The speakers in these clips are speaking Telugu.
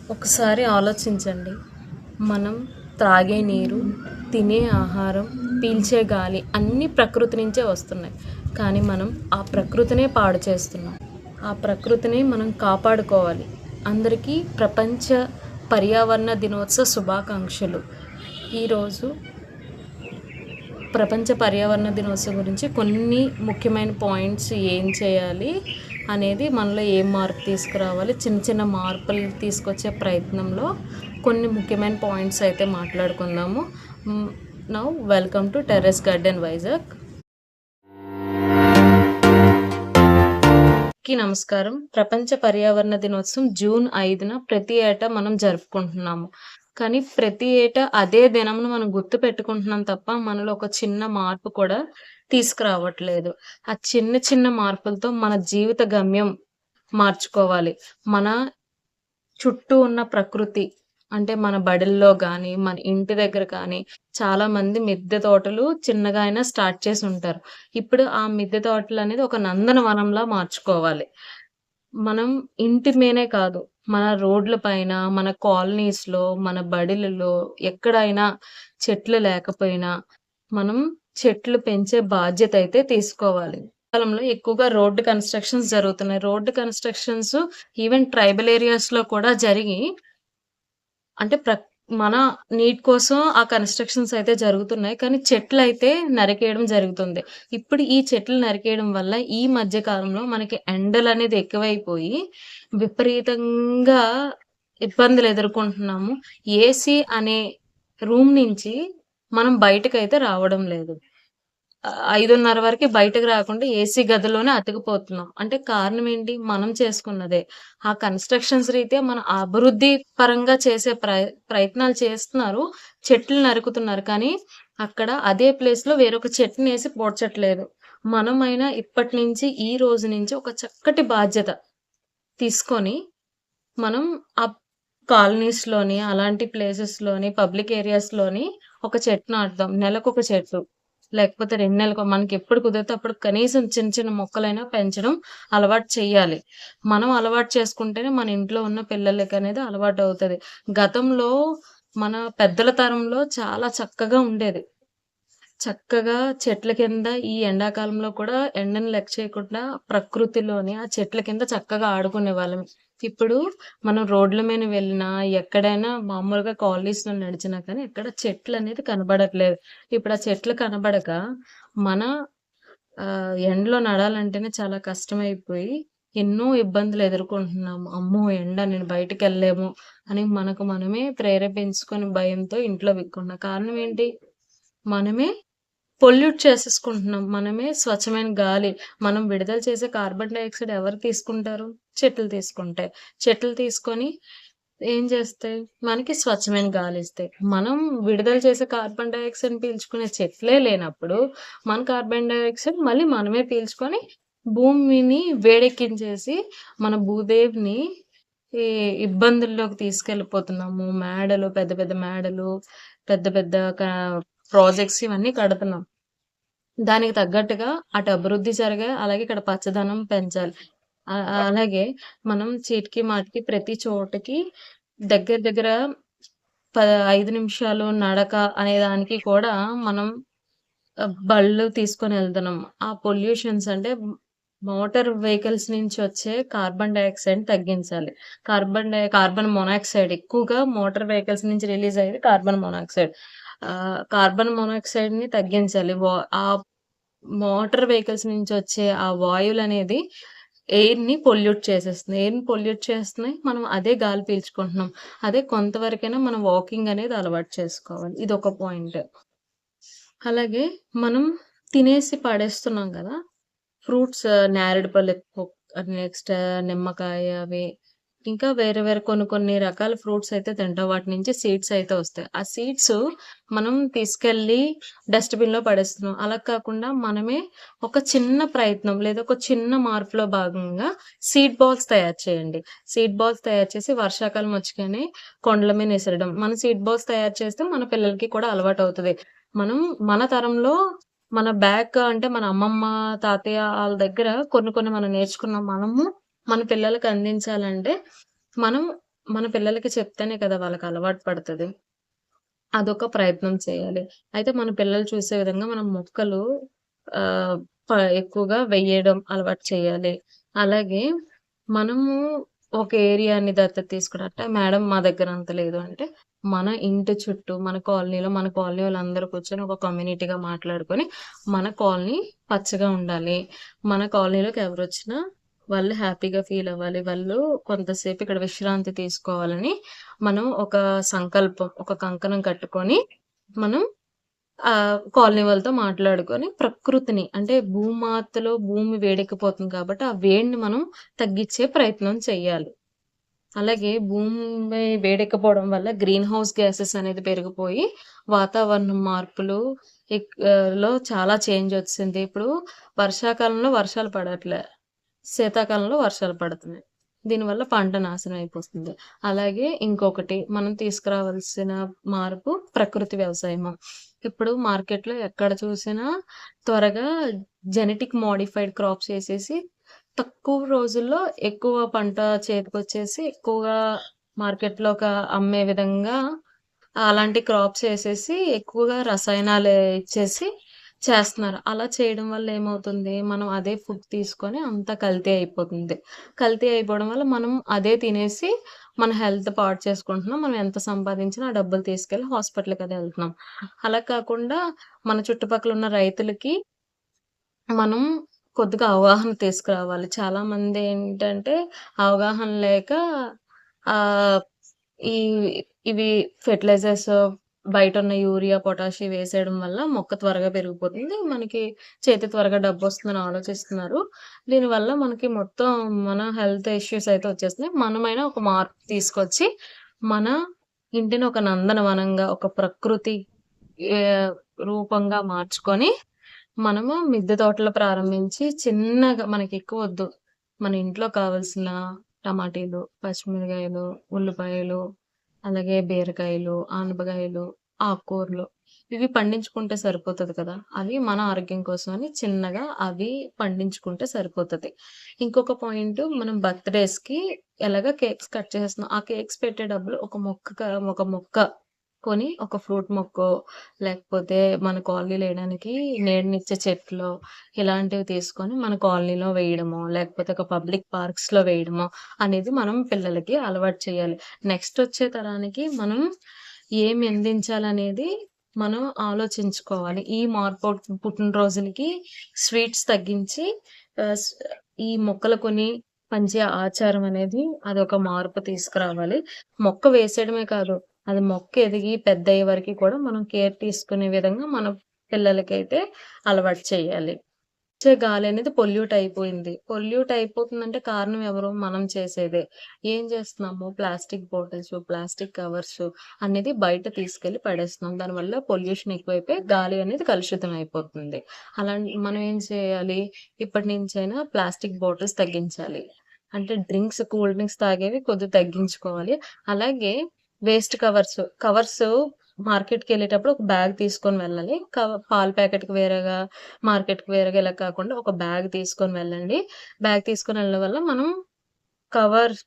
ఒకసారి ఆలోచించండి. మనం త్రాగే నీరు, తినే ఆహారం, పీల్చే గాలి అన్నీ ప్రకృతి నుంచే వస్తున్నాయి. కానీ మనం ఆ ప్రకృతినే పాడు చేస్తున్నాం. ఆ ప్రకృతిని మనం కాపాడుకోవాలి. అందరికీ ప్రపంచ పర్యావరణ దినోత్సవ శుభాకాంక్షలు. ఈరోజు ప్రపంచ పర్యావరణ దినోత్సవం గురించి కొన్ని ముఖ్యమైన పాయింట్స్ ఏం చేయాలి అనేది, మనలో ఏం మార్పు తీసుకురావాలి, చిన్న చిన్న మార్పులు తీసుకొచ్చే ప్రయత్నంలో కొన్ని ముఖ్యమైన పాయింట్స్ అయితే మాట్లాడుకుందాము. Now welcome to terrace garden Vizag. కి నమస్కారం. ప్రపంచ పర్యావరణ దినోత్సవం జూన్ 5న ప్రతి ఏటా మనం జరుపుకుంటున్నాము. కానీ ప్రతి ఏటా అదే దినంను మనం గుర్తు పెట్టుకుంటున్నాం తప్ప మనలో ఒక చిన్న మార్పు కూడా తీసుకురావట్లేదు. ఆ చిన్న చిన్న మార్పులతో మన జీవిత గమ్యం మార్చుకోవాలి. మన చుట్టూ ఉన్న ప్రకృతి అంటే మన బడుల్లో గానీ, మన ఇంటి దగ్గర కానీ చాలామంది మిద్దె తోటలు చిన్నగా అయినా స్టార్ట్ చేసుంటారు. ఇప్పుడు ఆ మిద్దె తోటలనేది ఒక నందనవనంలా మార్చుకోవాలి. మనం ఇంటి మీనే కాదు, మన రోడ్ల పైన, మన కాలనీస్‌లో, మన బడులలో ఎక్కడైనా చెట్లు లేకపోయినా మనం చెట్లు పెంచే బాధ్యత అయితే తీసుకోవాలి. కాలంలో ఎక్కువగా రోడ్డు కన్‌స్ట్రక్షన్స్ జరుగుతున్నాయి. రోడ్డు కన్‌స్ట్రక్షన్స్ ఈవెన్ ట్రైబల్ ఏరియాస్‌లో కూడా జరిగి అంటే మన నీడ్ కోసం ఆ కన్‌స్ట్రక్షన్స్ అయితే జరుగుతున్నాయి. కానీ చెట్లయితే నరికేయడం జరుగుతుంది. ఇప్పుడు ఈ చెట్లు నరికేయడం వల్ల ఈ మధ్య కాలంలో మనకి ఎండలనేది ఎక్కువైపోయి విపరీతంగా ఇబ్బందులు ఎదుర్కొంటున్నాము. ఏసీ అనే రూమ్ నుంచి మనం బయటకైతే రావడం లేదు. 5:30 వరకి బయటకి రాకుండా ఏసీ గదిలోనే అతికిపోతున్నాం. అంటే కారణం ఏంటి? మనం చేసుకున్నదే. ఆ కన్‌స్ట్రక్షన్స్ రీత్యా మన అభివృద్ధి పరంగా చేసే ప్రయత్నాలు చేస్తున్నారు. చెట్లు నరుకుతున్నారు. కానీ అక్కడ అదే ప్లేస్‌లో వేరొక చెట్టునేసి పూడ్చట్లేదు. మనమైనా ఇప్పటి నుంచి, ఈ రోజు నుంచి ఒక చక్కటి బాధ్యత తీసుకొని, మనం ఆ కాలనీస్‌లోని, అలాంటి ప్లేసెస్‌లోని, పబ్లిక్ ఏరియాస్‌లోని ఒక చెట్టు నాటుదాం. నెలకొక చెట్టు. లేకపోతే 2 నెలలకో మనకెప్పుడు కుదిరితే అప్పుడు కనీసం చిన్న చిన్న మొక్కలైనా పెంచడం అలవాటు చెయ్యాలి. మనం అలవాటు చేసుకుంటేనే మన ఇంట్లో ఉన్న పిల్లలకనేది అలవాటవుతది. గతంలో మన పెద్దల తరంలో చాలా చక్కగా ఉండేది. చక్కగా చెట్ల కింద ఈ ఎండాకాలంలో కూడా ఎండను లెక్క చేయకుండా ప్రకృతిలోని ఆ చెట్ల కింద చక్కగా ఆడుకునేవాళ్ళం. ఇప్పుడు మనం రోడ్ల మీద వెళ్ళినా, ఎక్కడైనా మామూలుగా కాలనీస్‌లో నడిచినా కానీ ఎక్కడ చెట్లనేది కనబడట్లేదు. ఇప్పుడు ఆ చెట్లు కనబడక మన ఎండలో నడాలంటేనే చాలా కష్టమైపోయి ఎన్నో ఇబ్బందులు ఎదుర్కొంటున్నాము. అమ్మో! ఎండ నేను బయటికెళ్ళలేము అని మనకు మనమే ప్రేరేపించుకొని భయంతో ఇంట్లో విక్కుంటున్నాం. కారణం ఏంటి? మనమే పొల్యూట్ చేసేసుకుంటున్నాం. మనమే స్వచ్ఛమైన గాలి మనం విడుదల చేసే కార్బన్ డయాక్సైడ్ ఎవరు తీసుకుంటారు? చెట్లు తీసుకుంటాయి. చెట్లు తీసుకొని ఏం చేస్తాయి? మనకి స్వచ్ఛమైన గాలిస్తాయి. మనం విడుదల చేసే కార్బన్ డయాక్సైడ్‌ని పీల్చుకునే చెట్లే లేనప్పుడు, మన కార్బన్ డయాక్సైడ్ మళ్ళీ మనమే పీల్చుకొని భూమిని వేడెక్కించేసి, మన భూదేవిని ఈ ఇబ్బందుల్లోకి తీసుకెళ్ళిపోతున్నాము. మేడలు, పెద్ద పెద్ద మేడలు, పెద్ద పెద్ద ప్రాజెక్ట్స్ ఇవన్నీ కడుతున్నాం. దానికి తగ్గట్టుగా అటు అభివృద్ధి జరగాలి. అలాగే ఇక్కడ పచ్చదనం పెంచాలి. అలాగే మనం చీటికి మాటికి ప్రతి చోటకి దగ్గర దగ్గర 5 నిమిషాలు నడక అనే దానికి కూడా మనం బళ్ళు తీసుకొనెళ్తున్నాం. ఆ పొల్యూషన్స్ అంటే మోటార్ వెహికల్స్ నుంచి వచ్చే కార్బన్ డయాక్సైడ్‌ని తగ్గించాలి. కార్బన్ మోనాక్సైడ్ ఎక్కువగా మోటార్ వెహికల్స్ నుంచి రిలీజ్ అయ్యేది కార్బన్ మోనాక్సైడ్. కార్బన్ మోనాక్సైడ్‌ని తగ్గించాలి. ఆ మోటార్ వెహికల్స్ నుంచొచ్చే ఆ వాయువులనేది ఎయిర్‌ని పొల్యూట్ చేసేస్తుంది. ఎయిర్‌ని పొల్యూట్ చేస్తున్నాయి. మనం అదే గాలి పీల్చుకుంటున్నాం. అదే కొంతవరకైనా మనం వాకింగ్ అనేది అలవాటు చేసుకోవాలి. ఇదొక పాయింట్. అలాగే మనం తినేసి పడేస్తున్నాం గదా! ఫ్రూట్స్ నేరేడు పళ్ళు నెక్స్ట్ నిమ్మకాయ అవి ఇంకా వేరే వేరే కొన్ని కొన్ని రకాల ఫ్రూట్స్ అయితే తింటాం. వాటి నుంచి సీడ్స్ అయితే వస్తాయి. ఆ సీడ్స్ మనం తీసుకెళ్ళి డస్ట్‌బిన్‌లో పడేస్తున్నాం. అలా కాకుండా మనమే ఒక చిన్న ప్రయత్నం లేదా ఒక చిన్న మార్పులో భాగంగా సీడ్ బాల్స్ తయారు చేయండి. సీడ్ బాల్స్ తయారు చేసి వర్షాకాలం వచ్చగానే కొండల మీద విసరడం. మన సీడ్ బాల్స్ తయారు చేస్తే మన పిల్లలకి కూడా అలవాటవుతది. మనం మన తరంలో మన అంటే మన అమ్మమ్మ, తాతయ్య ఆళ్ళ దగ్గర కొన్ని కొన్ని మనం నేర్చుకున్నాం. మనము మన పిల్లలకి అందించాలంటే, మనం మన పిల్లలకి చెప్తేనే కదా వాళ్ళకి అలవాటు పడతది. అదొక ప్రయత్నం చేయాలి. అయితే మన పిల్లలు చూసే విధంగా మనం మొక్కలు ఆహ్, ప ఎక్కువగా వెయ్యడం అలవాటు చేయాలి. అలాగే మనము ఒక ఏరియాని దత్తత తీసుకుని అంటే మేడం మా దగ్గర అంత లేదు అంటే, మన ఇంటి చుట్టూ మన కాలనీ వాళ్ళందరూ కూర్చొని ఒక కమ్యూనిటీగా మాట్లాడుకొని, మన కాలనీ పచ్చగా ఉండాలి. మన కాలనీలోకి ఎవరొచ్చినా వాళ్ళు హ్యాపీగా ఫీల్ అవ్వాలి. వాళ్ళు కొంతసేపు ఇక్కడ విశ్రాంతి తీసుకోవాలని మనం ఒక సంకల్పం, ఒక కంకణం కట్టుకొని, మనం కాలనీ వాళ్ళతో మాట్లాడుకొని ప్రకృతిని అంటే భూమాతలో భూమి వేడెక్కిపోతుంది కాబట్టి, ఆ వేడిని మనం తగ్గిచ్చే ప్రయత్నం చెయ్యాలి. అలాగే భూమి వేడెక్కిపోవడం వల్ల గ్రీన్ హౌస్ గ్యాసెస్ అనేది పెరిగిపోయి, వాతావరణం మార్పులు లో చాలా చేంజ్ ఒచ్చేసింది. ఇప్పుడు వర్షాకాలంలో వర్షాలు పడట్లే. శీతాకాలంలో వర్షాలు పడుతున్నాయి. దీనివల్ల పంట నాశనం అయిపోతుంది. అలాగే ఇంకొకటి మనం తీసుకురావాల్సిన మార్పు ప్రకృతి వ్యవసాయము. ఇప్పుడు మార్కెట్‌లో ఎక్కడ చూసినా త్వరగా జెనెటిక్ మోడిఫైడ్ క్రాప్స్ ఏసేసి తక్కువ రోజుల్లో ఎక్కువ పంట చేతికొచ్చేసి ఎక్కువగా మార్కెట్‌లోకి అమ్మే విధంగా అలాంటి క్రాప్స్ ఏసేసి ఎక్కువగా రసాయనాలు ఇచ్చేసి చేస్తున్నారు. అలా చేయడం వల్ల ఏమవుతుంది, మనం అదే ఫుడ్ తీసుకొని అంతా కల్తీ అయిపోతుంది. కల్తీ అయిపోవడం వల్ల మనం అదే తినేసి మన హెల్త్ పాడు చేసుకుంటున్నాం. మనం ఎంత సంపాదించినా ఆ డబ్బులు తీసుకెళ్ళి హాస్పిటల్‌కదే ఎళ్తున్నాం. అలా కాకుండా మన చుట్టుపక్కల ఉన్న రైతులకి మనం కొద్దిగా అవగాహన తీసుకురావాలి. చాలామందేంటంటే అవగాహన లేక ఆహ్, ఈ ఇవి ఫెర్టిలైజర్స్ బయటున్న యూరియా, పొటాష్ వేసేయడం వల్ల మొక్క త్వరగా పెరిగిపోతుంది. మనకి చేతికి త్వరగా డబ్బొస్తుందని ఆలోచిస్తున్నారు. దీనివల్ల మనకి మొత్తం మన హెల్త్ ఇష్యూస్ అయితే వచ్చేస్తున్నాయి. మనమైనా ఒక మార్పు తీసుకొచ్చి, మన ఇంటిని ఒక నందనవనంగా, ఒక ప్రకృతి రూపంగా మార్చుకొని మనము మిద్దె తోటలు ప్రారంభించి చిన్నగా మనకెక్కువొద్దు. మన ఇంట్లో కావాల్సిన టమాటీలు, పచ్చిమిరగాయలు, ఉల్లిపాయలు, అలాగే బీరకాయలు, ఆనపకాయలు, ఆకుకూరలు ఇవి పండించుకుంటే సరిపోతది కదా! అవి మన ఆరోగ్యం కోసమని చిన్నగా అవి పండించుకుంటే సరిపోతది. ఇంకొక పాయింటు మనం బర్త్‌డేస్‌కి ఎలాగా కేక్స్ కట్ చేసేస్తున్నాం. ఆ కేక్స్ పెట్టే డబ్బులు ఒక మొక్క కొని ఒక ఫ్రూట్ మొక్కో, లేకపోతే మన కాలనీలో ఎయడానికి నీడనిచ్చే చెట్లో ఇలాంటివి తీసుకొని మన కాలనీలో వేయడమో, లేకపోతే ఒక పబ్లిక్ పార్క్స్‌లో వేయడమో అనేది మనం పిల్లలకి అలవాటు చేయాలి. నెక్స్ట్ వచ్చే తరానికి మనం ఏమి అందించాలనేది మనం ఆలోచించుకోవాలి. ఈ మార్పు పుట్టినరోజులకి స్వీట్స్ తగ్గించి ఆహ్, స్ ఈ మొక్కలు కొని పంచే ఆచారం అనేది అదొక మార్పు తీసుకురావాలి. మొక్క వేసేయడమే కాదు, అది మొక్క ఎదిగి పెద్దయ్యే వరకి కూడా మనం కేర్ తీసుకునే విధంగా మన పిల్లలకైతే అలవాటు చేయాలి. వచ్చే గాలనేది పొల్యూట్ అయిపోయింది. పొల్యూట్ అయిపోతుందంటే కారణం ఎవరు? మనం చేసేదే. ఏం చేస్తున్నాము? ప్లాస్టిక్ బాటిల్స్, ప్లాస్టిక్ కవర్స్ అనేది బయట తీసుకెళ్ళి పడేస్తున్నాం. దానివల్ల పొల్యూషన్ ఎక్కువైపోయి గాలి అనేది కలుషితం అయిపోతుంది. మనం ఏం చేయాలి? ఇప్పటి నుంచైనా ప్లాస్టిక్ బాటిల్స్ తగ్గించాలి. అంటే కూల్ డ్రింక్స్ తాగేవి కొద్దిగా తగ్గించుకోవాలి. అలాగే వేస్ట్ కవర్స్ మార్కెట్‌కెళ్ళేటప్పుడు ఒక బ్యాగ్ తీసుకొని వెళ్ళాలి. పాల ప్యాకెట్‌కి వేరేగా, మార్కెట్‌కి వేరేగా ఇలా కాకుండా ఒక బ్యాగ్ తీసుకొని వెళ్ళండి. బ్యాగ్ తీసుకొని వెళ్ళడం వల్ల మనం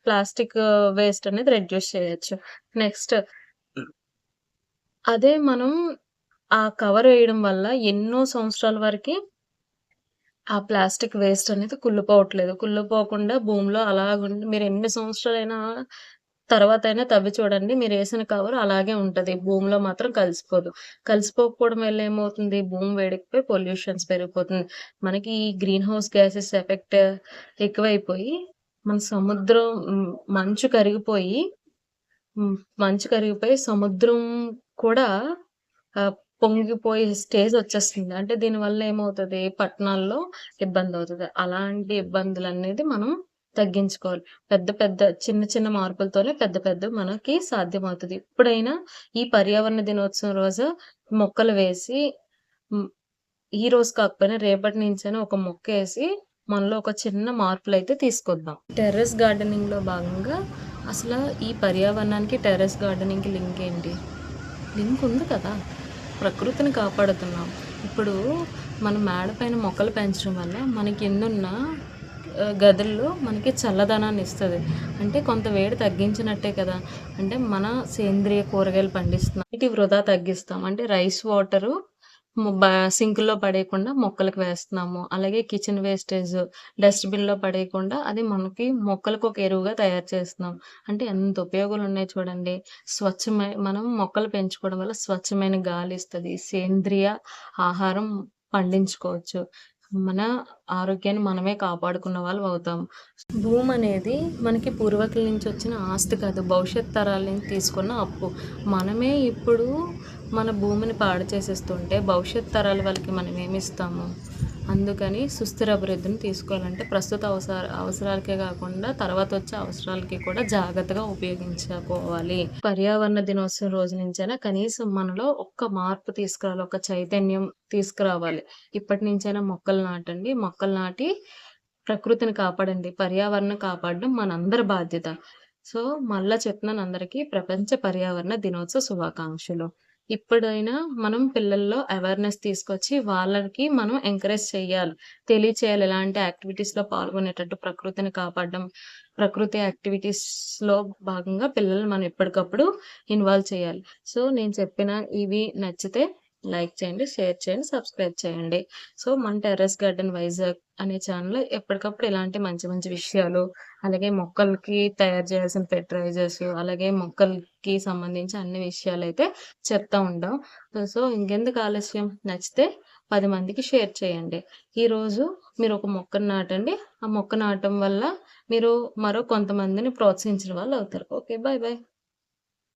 ప్లాస్టిక్ వేస్ట్ అనేది రెడ్యూస్ చేయొచ్చు. నెక్స్ట్ అదే మనం ఆ కవర్ వేయడం వల్ల ఎన్నో సంవత్సరాల వరకి ఆ ప్లాస్టిక్ వేస్ట్ అనేది కుళ్ళిపోవట్లేదు. కుళ్ళిపోకుండా భూమిలో అలాగుండి మీరు ఎన్ని సంవత్సరాలైనా తర్వాతైనా తవ్వి చూడండి. మీరేసిన కవర్ అలాగే ఉంటది. భూమిలో మాత్రం కలిసిపోదు. కలిసిపోకపోవడం వల్ల ఏమవుతుంది? భూమి వేడెక్కిపోయి పొల్యూషన్స్ పెరిగిపోతుంది. మనకి ఈ గ్రీన్ హౌస్ గ్యాసెస్ ఎఫెక్ట్ ఎక్కువైపోయి మన సముద్రం మంచు కరిగిపోయి మంచు కరిగిపోయి సముద్రం కూడా ఆహ్, పొంగిపోయే స్టేజొచ్చేస్తుంది. అంటే దీనివల్ల ఏమవుతది? పట్టణాల్లో ఇబ్బందవుతది. అలాంటి ఇబ్బందులనేది మనం తగ్గించుకోవాలి. పెద్ద పెద్ద చిన్న చిన్న మార్పులతోనే పెద్ద పెద్దవి మనకి సాధ్యమవుతది. ఇప్పుడైనా ఈ పర్యావరణ దినోత్సవం రోజు మొక్కలు వేసి హ్మ్. ఈ రోజు కాకపోయినా రేపటి నుంచైనా ఒక మొక్కేసి మనలో ఒక చిన్న మార్పులైతే తీసుకొద్దాం. టెర్రస్ గార్డెనింగ్‌లో భాగంగా అసల ఈ పర్యావరణానికి టెర్రస్ గార్డెనింగ్‌కి లింక్ ఏంటి? లింక్ ఉంది కదా! ప్రకృతిని కాపాడుతున్నాం. ఇప్పుడు మనం మేడ పైన మొక్కలు పెంచడం వల్ల మన కిందున్న గదుల్లో మనకి చల్లదనాన్ని ఇస్తది. అంటే కొంత వేడి తగ్గించినట్టే కదా! అంటే మన సేంద్రియ కూరగాయలు పండిస్తున్నాం. నీటి వృధా తగ్గిస్తాం. అంటే రైస్ వాటరు ము బ సింక్‌లో పడేయకుండా మొక్కలకి వేస్తున్నాము. అలాగే కిచెన్ వేస్టేజ్ డస్ట్‌బిన్‌లో పడేయకుండా అది మనకి మొక్కలకు ఒక ఎరువుగా తయారు చేస్తున్నాం. అంటే ఎంత ఉపయోగాలున్నాయి చూడండి. మనం మొక్కలు పెంచుకోవడం వల్ల స్వచ్ఛమైన గాలి ఇస్తది. సేంద్రియ ఆహారం పండించుకోవచ్చు. మన ఆరోగ్యాన్ని మనమే కాపాడుకున్న వాళ్ళమవుతాం. భూమనేది మనకి పూర్వీకుల నుంచి వచ్చిన ఆస్తి కాదు. భవిష్యత్ తరాల నుంచి తీసుకున్న అప్పు. మనమే ఇప్పుడు మన భూమిని పాడు చేసేస్తుంటే భవిష్యత్ తరాల వాళ్ళకి మనం ఏమిస్తాము? అందుకని సుస్థిర అభివృద్ధిని తీసుకోవాలంటే ప్రస్తుత అవసరాలకే కాకుండా తర్వాత వచ్చే అవసరాలకి కూడా జాగ్రత్తగా ఉపయోగించుకోవాలి. పర్యావరణ దినోత్సవం రోజు నుంచైనా కనీసం మనలో ఒక్క మార్పు తీసుకురావాలి. ఒక చైతన్యం తీసుకురావాలి. ఇప్పటి నుంచైనా మొక్కలు నాటండి. మొక్కలు నాటి ప్రకృతిని కాపాడండి. పర్యావరణం కాపాడడం మనందరి బాధ్యత. సో, మళ్ళా చెప్తున్నాను అందరికీ ప్రపంచ పర్యావరణ దినోత్సవ శుభాకాంక్షలు. ఇప్పుడైనా మనం పిల్లల్లో అవేర్‌నెస్ తీసుకొచ్చి వాళ్ళకి మనం ఎంకరేజ్ చేయాలి. తెలియచేయాలి ఎలాంటి యాక్టివిటీస్‌లో పాల్గొనేటట్టు ప్రకృతిని కాపాడడం, ప్రకృతి యాక్టివిటీస్‌లో భాగంగా పిల్లల్ని మనం ఎప్పటికప్పుడు ఇన్వాల్వ్ చేయాలి. సో, నేను చెప్పిన ఇవి నచ్చితే లైక్ చేయండి, షేర్ చేయండి, సబ్స్క్రైబ్ చేయండి. సో, మన టెర్రస్ గార్డెన్ వైజాగ్ అనే ఛానెల్‌లో ఎప్పటికప్పుడు ఇలాంటి మంచి మంచి విషయాలు, అలాగే మొక్కలకి తయారు చేయాల్సిన ఫెర్టిలైజర్స్, అలాగే మొక్కలకి సంబంధించి అన్ని విషయాలైతే చెప్తా ఉంటాం. సో, ఇంకెందుకు ఆలస్యం నచ్చితే 10 మందికి షేర్ చేయండి. ఈరోజు మీరు ఒక మొక్కను నాటండి. ఆ మొక్క నాటడం వల్ల మీరు మరో కొంతమందిని ప్రోత్సహించిన వాళ్ళవుతారు. ఓకే. Bye bye.